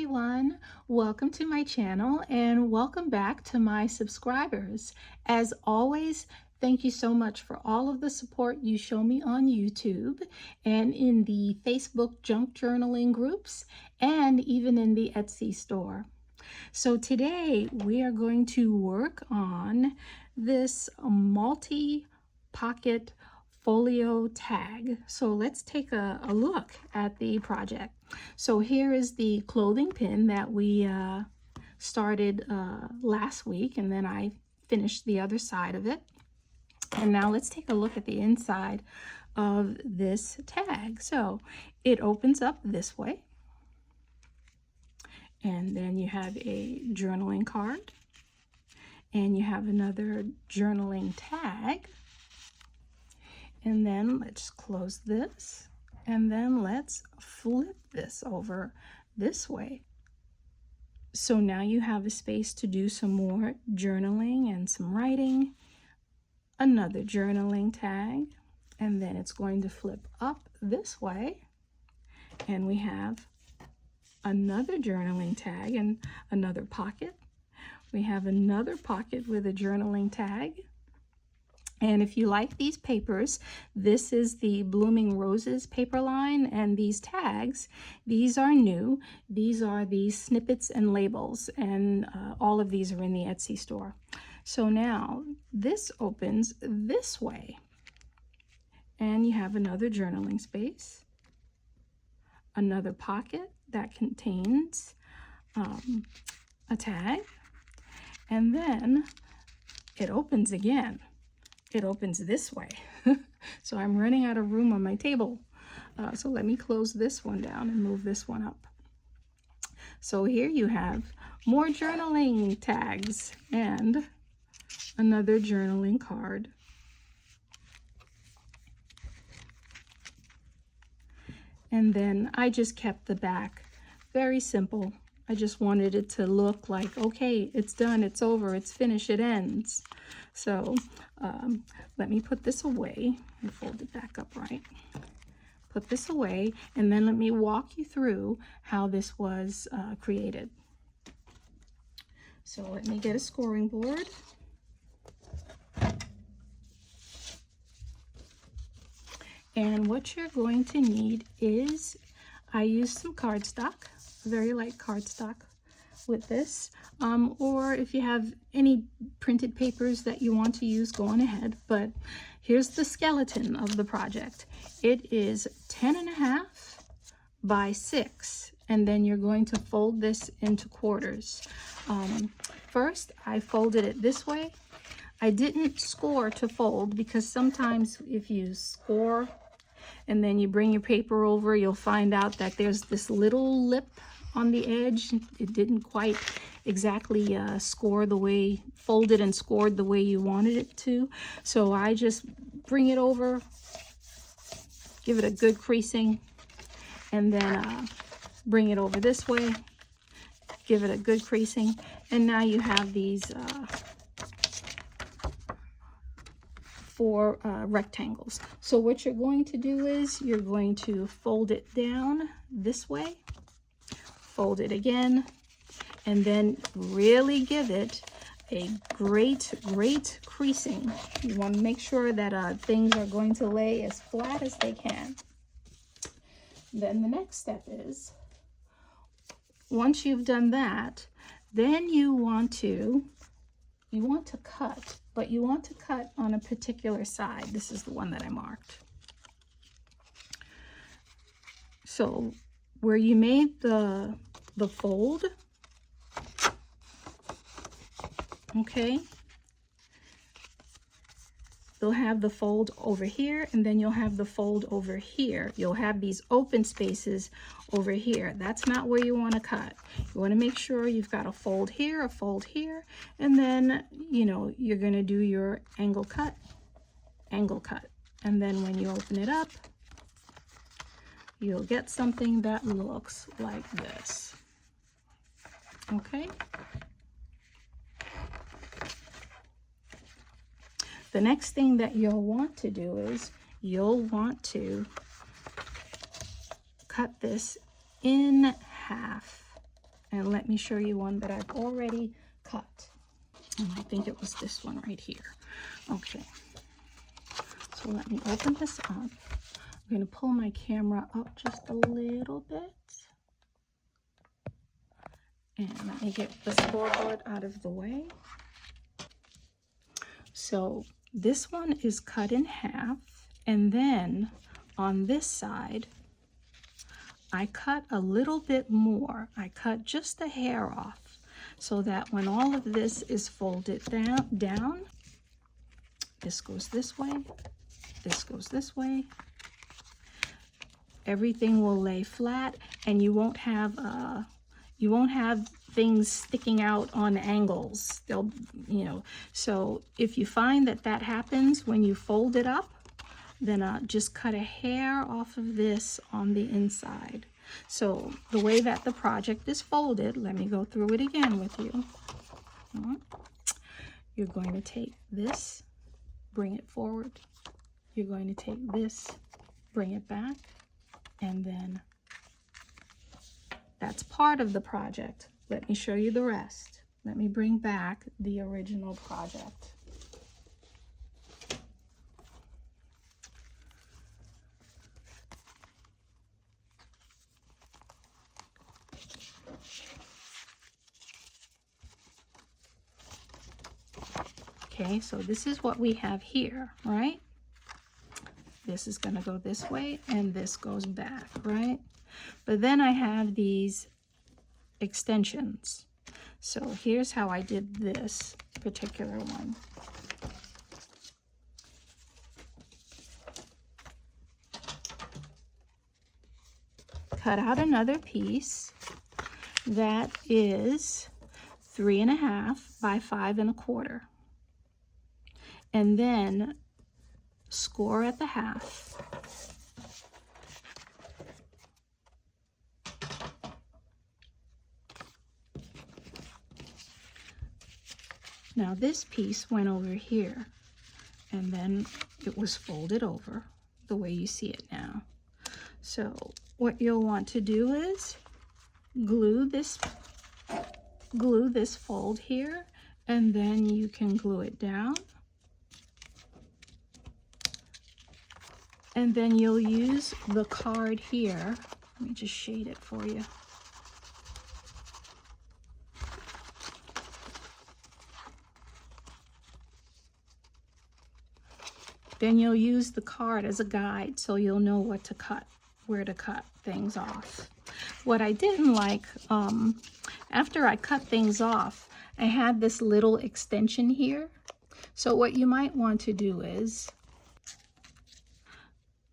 everyone. Welcome to my channel and welcome back to my subscribers. As always, thank you so much for all of the support you show me on YouTube and in the Facebook junk journaling groups and even in the Etsy store. So today we are going to work on this multi-pocket folio tag. So let's take a look at the project. So here is the clothing pin that we started last week, and then I finished the other side of it. And now let's take a look at the inside of this tag. So it opens up this way, and then you have a journaling card, and you have another journaling tag. And then let's close this, and then let's flip this over this way. So now you have a space to do some more journaling and some writing. Another journaling tag, and then it's going to flip up this way, and we have another journaling tag and another pocket. We have another pocket with a journaling tag. And if you like these papers, this is the Blooming Roses paper line, and these tags, these are new. These are the snippets and labels, and all of these are in the Etsy store. So now this opens this way, and you have another journaling space, another pocket that contains a tag, and then it opens again. It opens this way. So I'm running out of room on my table. So let me close this one down and move this one up. So here you have more journaling tags and another journaling card. And then I just kept the back very simple. I just wanted it to look like, okay, it's done, it's over, it's finished, it ends. So let me put this away and fold it back up right. Put this away, and then let me walk you through how this was created. So let me get a scoring board. And what you're going to need is, I used some cardstock, very light cardstock with this, or if you have any printed papers that you want to use, go on ahead. But here's the skeleton of the project. It is 10.5 by 6, and then you're going to fold this into quarters. First, I folded it this way. I didn't score to fold, because sometimes if you score and then you bring your paper over, you'll find out that there's this little lip on the edge. It didn't quite exactly score the way, folded and scored the way you wanted it to. So I just bring it over, give it a good creasing, and then bring it over this way, give it a good creasing, and now you have these 4 rectangles. So what you're going to do is you're going to fold it down this way, fold it again, and then really give it a great creasing. You want to make sure that things are going to lay as flat as they can. Then the next step is, once you've done that, then you want to cut, but you want to cut on a particular side. This is the one that I marked. So where you made the fold, okay, you'll have the fold over here, and then you'll have the fold over here. You'll have these open spaces over here. That's not where you want to cut. You want to make sure you've got a fold here, and then, you know, you're going to do your angle cut. And then when you open it up, you'll get something that looks like this. Okay? The next thing that you'll want to do is you'll want to cut this in half. And let me show you one that I've already cut. And I think it was this one right here. Okay, so let me open this up. I'm going to pull my camera up just a little bit. And let me get the scoreboard out of the way. So this one is cut in half, and then on this side, I cut a little bit more. I cut just a hair off so that when all of this is folded down, this goes this way, this goes this way. Everything will lay flat, and you won't have things sticking out on angles. They'll, you know, so if you find that that happens when you fold it up, then just cut a hair off of this on the inside. So the way that the project is folded, let me go through it again with you. You're going to take this, bring it forward. You're going to take this, bring it back, and then that's part of the project. Let me show you the rest. Let me bring back the original project. Okay, so this is what we have here, right? This is going to go this way, and this goes back, right? But then I have these extensions. So here's how I did this particular one. Cut out another piece that is 3.5 by 5 1/4. And then score at the half. Now this piece went over here, and then it was folded over the way you see it now. So what you'll want to do is glue this fold here, and then you can glue it down. And then you'll use the card here. Let me just shade it for you. Then you'll use the card as a guide so you'll know what to cut, where to cut things off. What I didn't like, after I cut things off, I had this little extension here. So what you might want to do is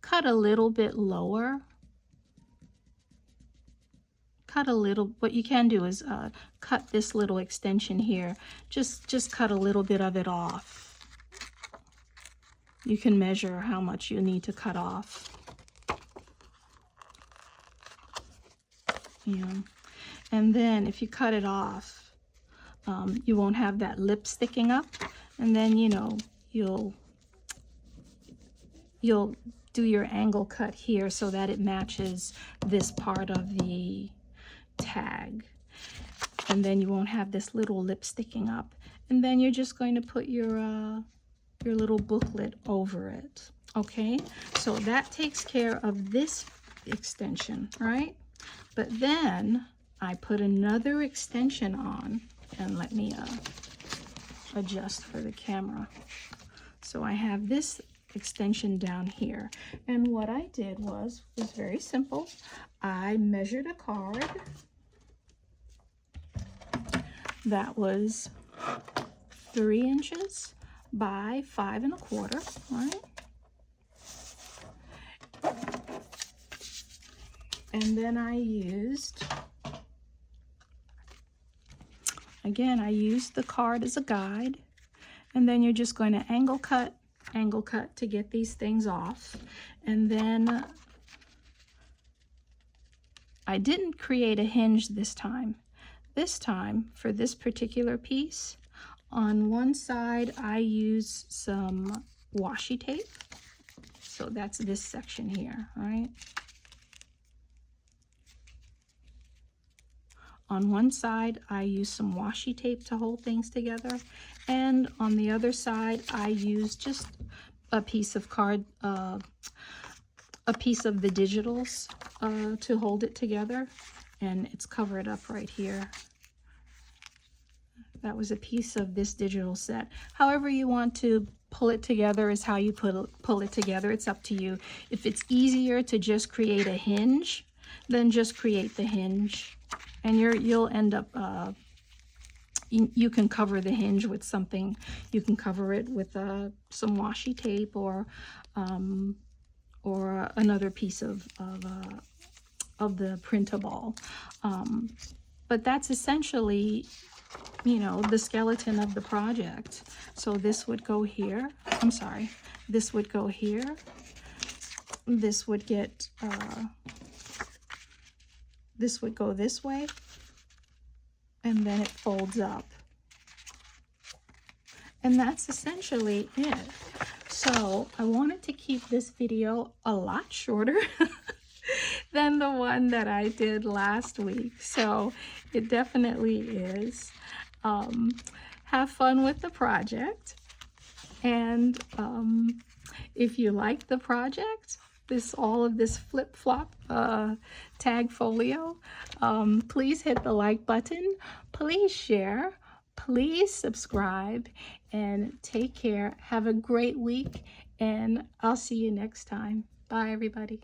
cut a little bit lower. What you can do is cut this little extension here. Just cut a little bit of it off. You can measure how much you need to cut off. Yeah. And then if you cut it off, you won't have that lip sticking up. And then, you know, you'll do your angle cut here so that it matches this part of the tag. And then you won't have this little lip sticking up. And then you're just going to put your little booklet over it. Okay, so that takes care of this extension, right? But then I put another extension on, and let me adjust for the camera. So I have this extension down here, and what I did was very simple. I measured a card that was 3 inches by 5 1/4, right? And then I used, again, I used the card as a guide, and then you're just going to angle cut to get these things off. And then I didn't create a hinge this time. This time, for this particular piece, on one side I used some washi tape. So that's this section here, right? On one side, I use some washi tape to hold things together, and on the other side, I use just a piece of card, a piece of the digitals to hold it together, and it's covered up right here. That was a piece of this digital set. However you want to pull it together is how you pull it together. It's up to you. If it's easier to just create a hinge, then just create the hinge, and you'll end up you can cover the hinge with something. You can cover it with some washi tape or another piece of the printable. But that's essentially, you know, the skeleton of the project. So this would go here. I'm sorry. This would go here. This would get, this would go this way. And then it folds up. And that's essentially it. So I wanted to keep this video a lot shorter than the one that I did last week. So it definitely is. Have fun with the project. And if you like the project, all of this flip-flop tag folio, please hit the like button, please share, please subscribe, and take care. Have a great week, and I'll see you next time. Bye, everybody.